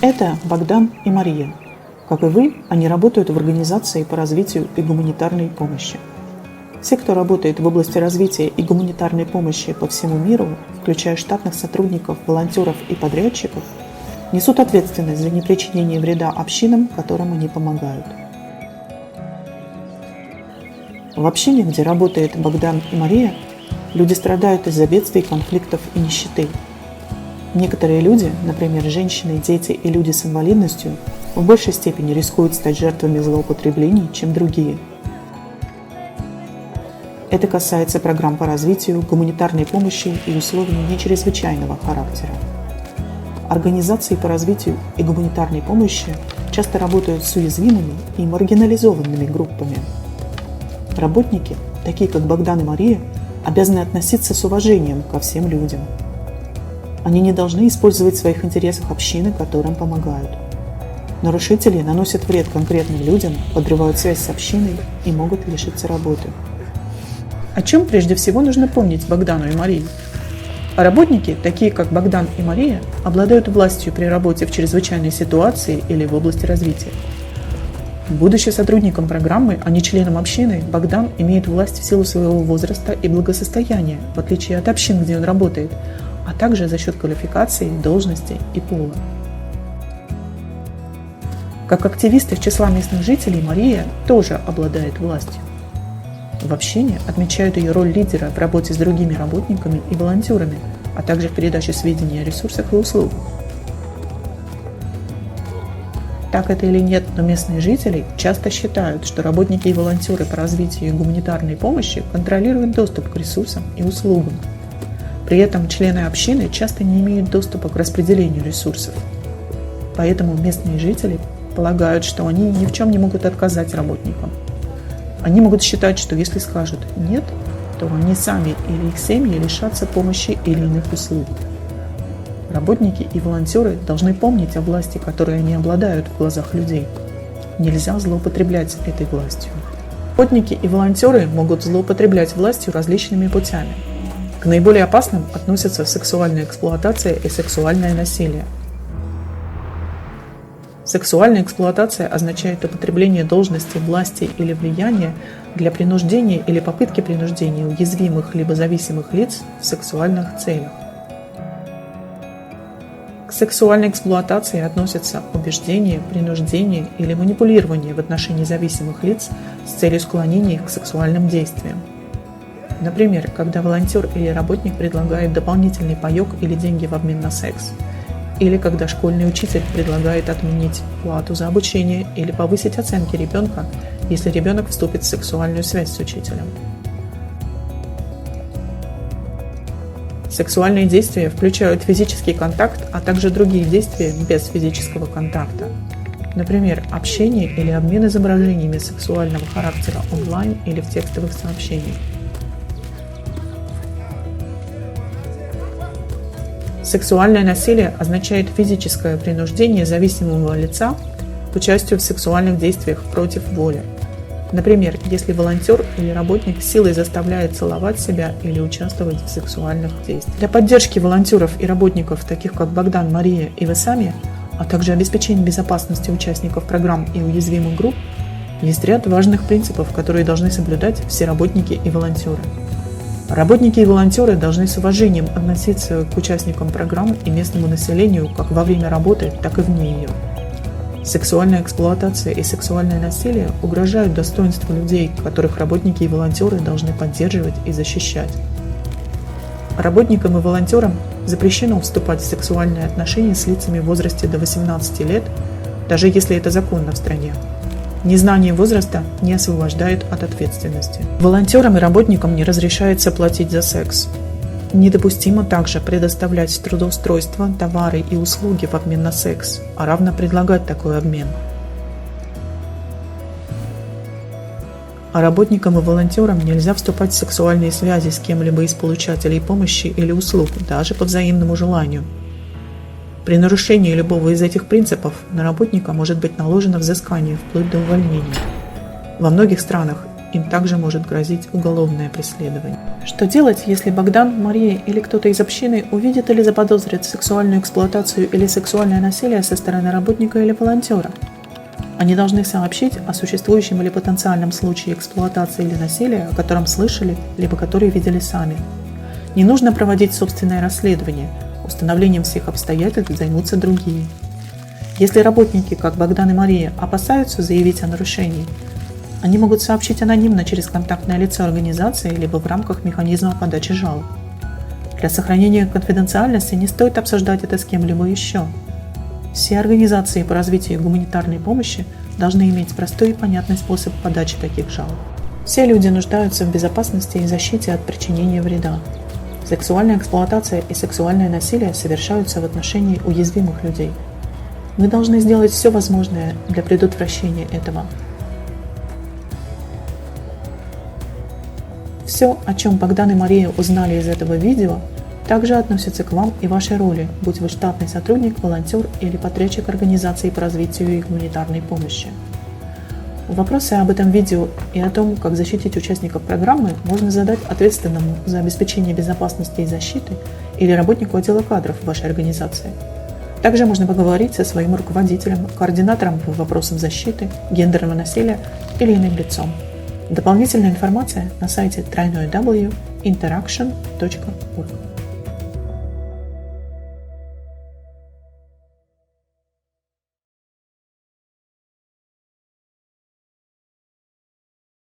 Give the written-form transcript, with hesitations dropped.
Это Богдан и Мария. Как и вы, они работают в организации по развитию и гуманитарной помощи. Все, кто работает в области развития и гуманитарной помощи по всему миру, включая штатных сотрудников, волонтеров и подрядчиков, несут ответственность за непричинение вреда общинам, которым они помогают. В общине, где работает Богдан и Мария, люди страдают из-за бедствий, конфликтов и нищеты. Некоторые люди, например, женщины, дети и люди с инвалидностью, в большей степени рискуют стать жертвами злоупотреблений, чем другие. Это касается программ по развитию, гуманитарной помощи и условий не чрезвычайного характера. Организации по развитию и гуманитарной помощи часто работают с уязвимыми и маргинализованными группами. Работники, такие как Богдан и Мария, обязаны относиться с уважением ко всем людям. Они не должны использовать в своих интересах общины, которым помогают. Нарушители наносят вред конкретным людям, подрывают связь с общиной и могут лишиться работы. О чем прежде всего нужно помнить Богдану и Марии? Работники, такие как Богдан и Мария, обладают властью при работе в чрезвычайной ситуации или в области развития. Будучи сотрудником программы, а не членом общины, Богдан имеет власть в силу своего возраста и благосостояния, в отличие от общин, где он работает, а также за счет квалификации, должности и пола. Как активист из числа местных жителей, Мария тоже обладает властью. В общине отмечают ее роль лидера в работе с другими работниками и волонтерами, а также в передаче сведений о ресурсах и услугах. Так это или нет, но местные жители часто считают, что работники и волонтеры по развитию и гуманитарной помощи контролируют доступ к ресурсам и услугам. При этом члены общины часто не имеют доступа к распределению ресурсов. Поэтому местные жители полагают, что они ни в чем не могут отказать работникам. Они могут считать, что если скажут «нет», то они сами или их семьи лишатся помощи или иных услуг. Работники и волонтеры должны помнить о власти, которой они обладают в глазах людей. Нельзя злоупотреблять этой властью. Работники и волонтеры могут злоупотреблять властью различными путями. К наиболее опасным относятся сексуальная эксплуатация и сексуальное насилие. Сексуальная эксплуатация означает употребление должности, власти или влияния для принуждения или попытки принуждения уязвимых либо зависимых лиц в сексуальных целях. К сексуальной эксплуатации относятся убеждение, принуждение или манипулирование в отношении зависимых лиц с целью склонения их к сексуальным действиям. Например, когда волонтер или работник предлагает дополнительный паёк или деньги в обмен на секс. Или когда школьный учитель предлагает отменить плату за обучение или повысить оценки ребенка, если ребенок вступит в сексуальную связь с учителем. Сексуальные действия включают физический контакт, а также другие действия без физического контакта. Например, общение или обмен изображениями сексуального характера онлайн или в текстовых сообщениях. Сексуальное насилие означает физическое принуждение зависимого лица к участию в сексуальных действиях против воли. Например, если волонтер или работник силой заставляет целовать себя или участвовать в сексуальных действиях. Для поддержки волонтеров и работников, таких как Богдан, Мария и вы сами, а также обеспечения безопасности участников программ и уязвимых групп, есть ряд важных принципов, которые должны соблюдать все работники и волонтеры. Работники и волонтеры должны с уважением относиться к участникам программ и местному населению как во время работы, так и вне ее. Сексуальная эксплуатация и сексуальное насилие угрожают достоинству людей, которых работники и волонтеры должны поддерживать и защищать. Работникам и волонтерам запрещено вступать в сексуальные отношения с лицами в возрасте до 18 лет, даже если это законно в стране. Незнание возраста не освобождает от ответственности. Волонтерам и работникам не разрешается платить за секс. Недопустимо также предоставлять трудоустройство, товары и услуги в обмен на секс, а равно предлагать такой обмен. А работникам и волонтерам нельзя вступать в сексуальные связи с кем-либо из получателей помощи или услуг, даже по взаимному желанию. При нарушении любого из этих принципов на работника может быть наложено взыскание вплоть до увольнения. Во многих странах им также может грозить уголовное преследование. Что делать, если Богдан, Мария или кто-то из общины увидит или заподозрит сексуальную эксплуатацию или сексуальное насилие со стороны работника или волонтера? Они должны сообщить о существующем или потенциальном случае эксплуатации или насилия, о котором слышали, либо который видели сами. Не нужно проводить собственное расследование, установлением всех обстоятельств займутся другие. Если работники, как Богдан и Мария, опасаются заявить о нарушении, они могут сообщить анонимно через контактное лицо организации либо в рамках механизма подачи жалоб. Для сохранения конфиденциальности не стоит обсуждать это с кем-либо еще. Все организации по развитию гуманитарной помощи должны иметь простой и понятный способ подачи таких жалоб. Все люди нуждаются в безопасности и защите от причинения вреда. Сексуальная эксплуатация и сексуальное насилие совершаются в отношении уязвимых людей. Мы должны сделать все возможное для предотвращения этого. Все, о чем Богдан и Мария узнали из этого видео, также относится к вам и вашей роли, будь вы штатный сотрудник, волонтер или подрядчик организации по развитию и гуманитарной помощи. Вопросы об этом видео и о том, как защитить участников программы, можно задать ответственному за обеспечение безопасности и защиты или работнику отдела кадров вашей организации. Также можно поговорить со своим руководителем, координатором по вопросам защиты, гендерного насилия или иным лицом. Дополнительная информация на сайте www.interaction.org.